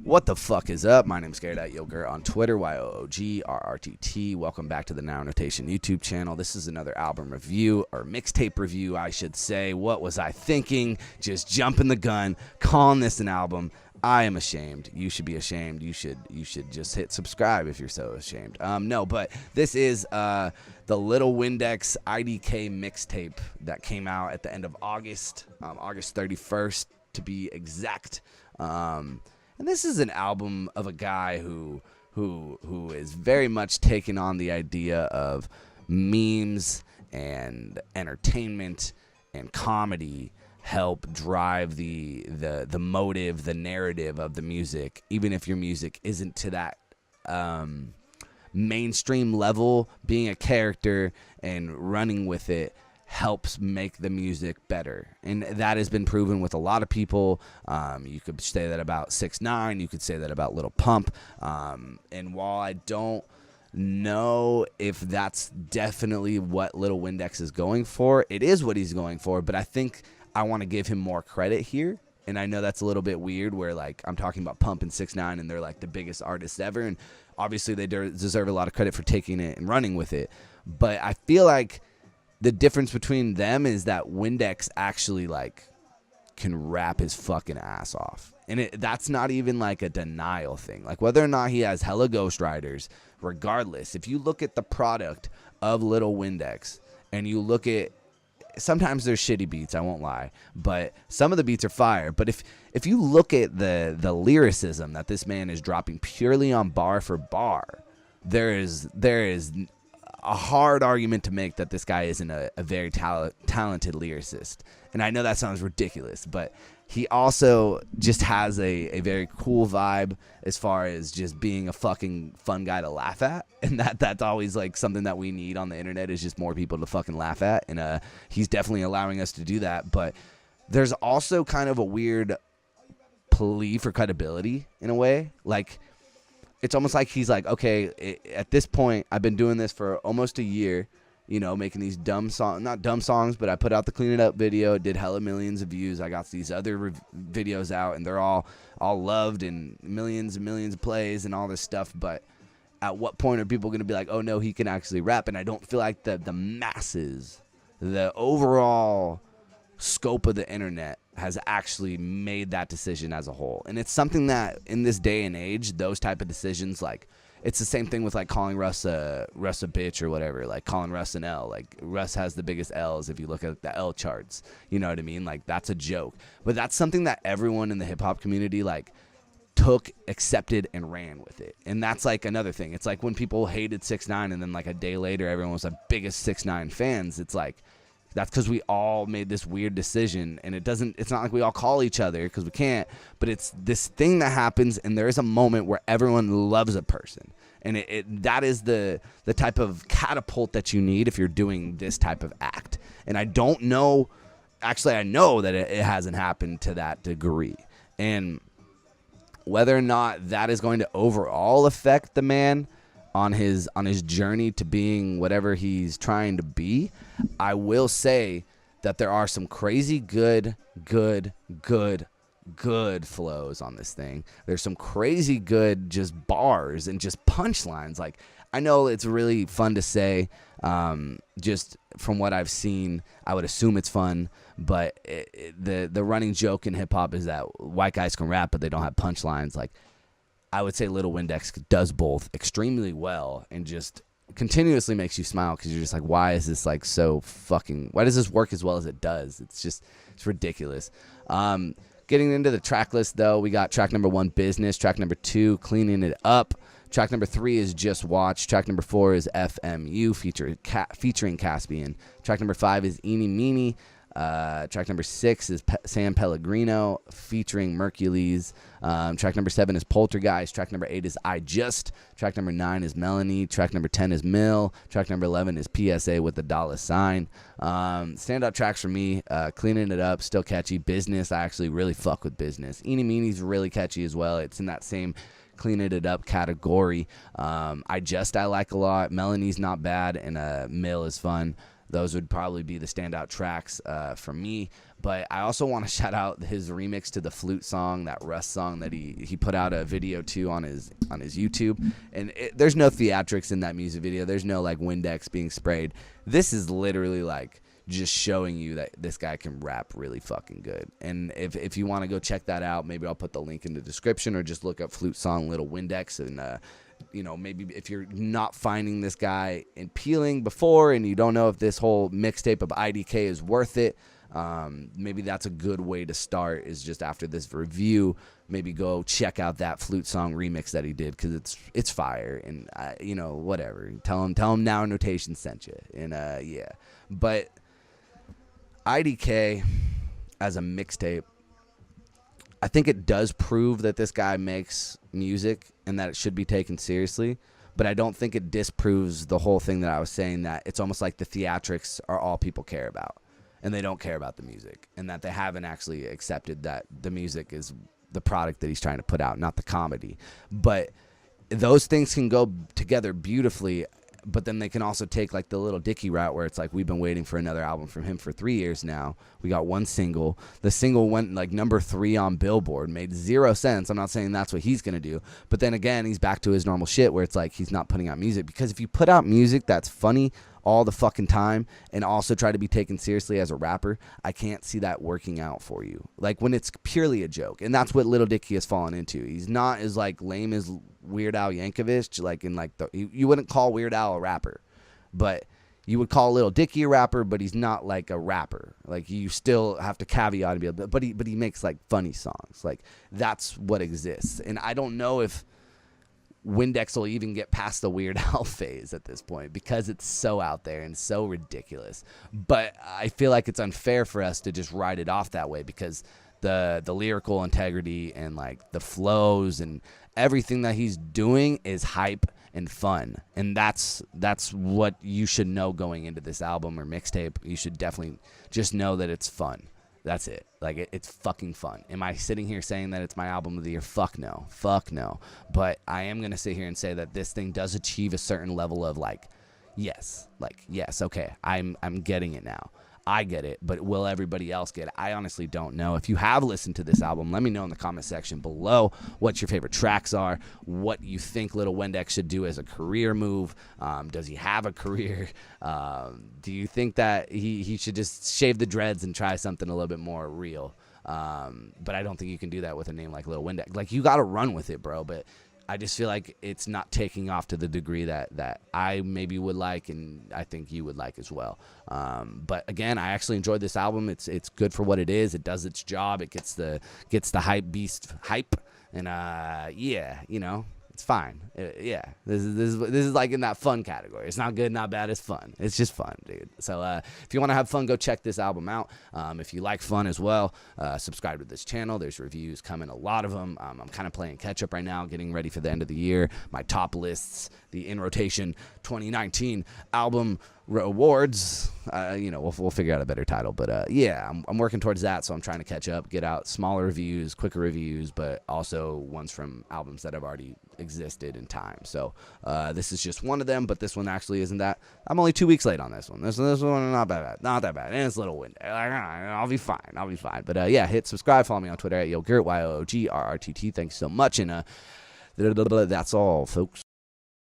What the fuck is up? My name's Scared at Yogurt on Twitter, YOOGRRTT. Welcome back to the Now Notation YouTube channel. This is another album review, or mixtape review, I should say. What was I thinking? Just jumping the gun, calling this an album. I am ashamed. You should be ashamed. You should just hit subscribe if you're so ashamed. No, but this is the Lil Windex IDK mixtape that came out at the end of August, August 31st to be exact. And this is an album of a guy who is very much taking on the idea of memes and entertainment and comedy help drive the motive, the narrative of the music, even if your music isn't to that mainstream level. Being a character and running with it helps make the music better, and that has been proven with a lot of people. You could say that about 6ix9ine, you could say that about Lil Pump, and while I don't know if that's definitely what Lil Windex is going for, it is what he's going for, but I think I want to give him more credit here. And I know that's a little bit weird where, like, I'm talking about Pump and 6ix9ine and they're like the biggest artists ever, and obviously they deserve a lot of credit for taking it and running with it, but I feel like the difference between them is that Windex actually, like, can rap his fucking ass off. And that's not even, like, a denial thing. Like, whether or not he has hella ghostwriters, regardless, if you look at the product of Lil Windex and you look at, sometimes there's shitty beats, I won't lie, but some of the beats are fire. But if you look at the lyricism that this man is dropping purely on bar for bar, there is a hard argument to make that this guy isn't a very talented lyricist. And I know that sounds ridiculous, but he also just has a very cool vibe as far as just being a fucking fun guy to laugh at. And that's always, like, something that we need on the internet, is just more people to fucking laugh at. And he's definitely allowing us to do that. But there's also kind of a weird plea for credibility in a way. Like, it's almost like he's like, okay, at this point, I've been doing this for almost a year, you know, making these dumb songs, not dumb songs, but I put out the Clean It Up video. It did hella millions of views. I got these other videos out, and they're all loved and millions of plays and all this stuff. But at what point are people going to be like, oh, no, he can actually rap? And I don't feel like the masses, the overall scope of the internet has actually made that decision as a whole. And it's something that in this day and age, those type of decisions, like, it's the same thing with, like, calling Russ a bitch or whatever, like calling Russ an L. Like, Russ has the biggest L's if you look at the L charts, you know what I mean? Like, that's a joke, but that's something that everyone in the hip hop community, like, took, accepted, and ran with it. And that's, like, another thing. It's like when people hated 6ix9ine and then, like, a day later everyone was the biggest 6ix9ine fans. It's like, that's because we all made this weird decision, and it's not like we all call each other, because we can't, but it's this thing that happens, and there is a moment where everyone loves a person, and that is the type of catapult that you need if you're doing this type of act. And I don't know, actually I know that it hasn't happened to that degree, and whether or not that is going to overall affect the man on his journey to being whatever he's trying to be, I will say that there are some crazy good flows on this thing. There's some crazy good just bars and just punchlines. Like, I know it's really fun to say, just from what I've seen, I would assume it's fun, but the running joke in hip hop is that white guys can rap, but they don't have punchlines. Like, I would say Lil Windex does both extremely well and just continuously makes you smile, because you're just like, why is this, like, so fucking, why does this work as well as it does? It's ridiculous. Getting into the track list, though, we got track number 1, Business. Track number 2, Cleaning It Up. Track number 3 is Just Watch. Track number 4 is FMU featuring Caspian. Track number 5 is Eeny Meeny. Track number 6 is San Pellegrino featuring Mercules. Track number 7 is Poltergeist. Track number 8 is I Just. Track number 9 is Melanie. Track number 10 is Mill. Track number 11 is PSA with the $sign. Standout tracks for me, Cleaning It Up, still catchy. Business, I actually really fuck with Business. Eeny Meeny's really catchy as well. It's in that same Cleaning It Up category. I like a lot. Melanie's not bad, and Mill is fun. Those would probably be the standout tracks for me. But I also want to shout out his remix to the Flute song, that Rust song that he put out a video to on his YouTube. And there's no theatrics in that music video. There's no like Windex being sprayed. This is literally like just showing you that this guy can rap really fucking good. And if you want to go check that out, maybe I'll put the link in the description, or just look up Flute song Lil Windex. And you know, maybe if you're not finding this guy appealing before and you don't know if this whole mixtape of IDK is worth it, maybe that's a good way to start, is just after this review, maybe go check out that Flute song remix that he did, because it's fire. And you know, whatever, tell him Now Notation sent you. And yeah, but IDK as a mixtape, I think it does prove that this guy makes music and that it should be taken seriously. But I don't think it disproves the whole thing that I was saying, that it's almost like the theatrics are all people care about, and they don't care about the music, and that they haven't actually accepted that the music is the product that he's trying to put out, not the comedy. But those things can go together beautifully. But then they can also take like the Lil Dicky route, where it's like, we've been waiting for another album from him for 3 years now. We got one single. The single went like number 3 on Billboard, made 0 sense. I'm not saying that's what he's going to do. But then again, he's back to his normal shit, where it's like he's not putting out music. Because if you put out music that's funny all the fucking time and also try to be taken seriously as a rapper, I can't see that working out for you. Like when it's purely a joke. And that's what Lil Dicky has fallen into. He's not as like lame as Weird Al Yankovic, like in like you wouldn't call Weird Al a rapper, but you would call Lil Dicky a rapper, but he's not like a rapper. Like you still have to caveat and be able to, but he makes like funny songs. Like that's what exists. And I don't know if Windex will even get past the Weird Al phase at this point, because it's so out there and so ridiculous. But I feel like it's unfair for us to just write it off that way, because the lyrical integrity and like the flows and everything that he's doing is hype and fun. And that's what you should know going into this album or mixtape. You should definitely just know that it's fun. That's it. Like, it's fucking fun. Am I sitting here saying that it's my album of the year? Fuck no. Fuck no. But I am going to sit here and say that this thing does achieve a certain level of, like, yes, okay, I'm getting it now. I get it, but will everybody else get it? I honestly don't know. If you have listened to this album, let me know in the comment section below what your favorite tracks are, what you think Lil Windex should do as a career move. Does he have a career? Do you think that he should just shave the dreads and try something a little bit more real? But I don't think you can do that with a name like Lil Windex. Like, you got to run with it, bro, but I just feel like it's not taking off to the degree that I maybe would like, and I think you would like as well. But again, I actually enjoyed this album. It's good for what it is. It does its job. It gets the hype beast hype, and yeah, you know, it's fine. Yeah, this is like in that fun category. It's not good, not bad. It's fun. It's just fun, dude. So if you want to have fun, go check this album out. If you like fun as well, subscribe to this channel. There's reviews coming, a lot of them. I'm kind of playing catch up right now, getting ready for the end of the year. My top lists, the In Rotation 2019 album awards. You know, we'll figure out a better title, but yeah, I'm working towards that. So I'm trying to catch up, get out smaller reviews, quicker reviews, but also ones from albums that have already existed in time. So this is just one of them, but this one actually isn't that. I'm only 2 weeks late on this one. This one not that bad, and it's Lil Windex. I'll be fine. But yeah, hit subscribe, follow me on Twitter at YoGurt, YOOGRRTT. Thanks so much, and that's all, folks.